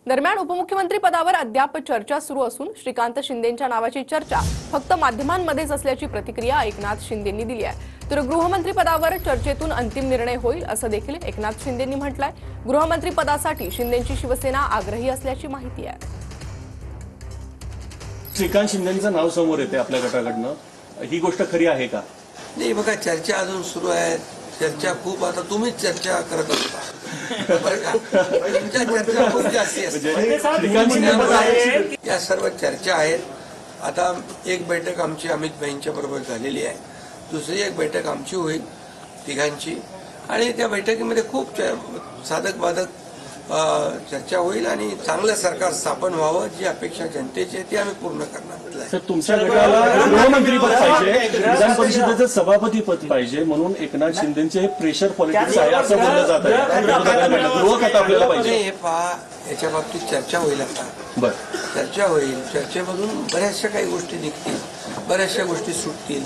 दरम्यान उपमुख्यमंत्री पदावर अद्याप चर्चा सुरू असून श्रीकांत शिंदेंच्या नावाची चर्चा फक्त माध्यमांमध्येच असल्याची प्रतिक्रिया एकनाथ शिंदेंनी दिली आहे। तर गृहमंत्री पदावर चर्चेतून अंतिम निर्णय होईल असं देखील एकनाथ शिंदेंनी म्हटलंय। गृहमंत्री पदासाठी शिंदेंची शिवसेना आग्रही असल्याची माहिती आहे। श्रीकांत शिंदेंचं नाव समोर येते आपल्या गटाकडनं, ही गोष्ट खरी आहे का? नाही बघा, चर्चा अजून सुरू आहे। चर्चा खूप, आता तुम्हीच चर्चा करत असता तुमच्या चर्चा खूप जास्ती असते। या सर्व चर्चा आहेत। आता एक बैठक आमची अमित भाईंच्या बरोबर झालेली आहे, दुसरी एक बैठक आमची होईल तिघांची, आणि त्या बैठकीमध्ये खूप साधक बाधक चर्चा होईल आणि चांगलं सरकार स्थापन व्हावं, जी अपेक्षा जनतेची आहे ती आम्ही पूर्ण करणार। सर, तुमच्या गटाला गृहमंत्री पद पाहिजे, विधान परिषदेचं सभापती पद पाहिजे, म्हणून एकनाथ शिंदेचे हे प्रेशर पॉलिटिक्स आहे असं बोललं जात आहे। गृह खातं आपल्याला पाहिजे। हे पहा, याच्या बाबतीत चर्चा होईल। आता बरं, चर्चा होईल, चर्चेमधून बऱ्याचशा काही गोष्टी निघतील, बऱ्याचशा गोष्टी सुटतील।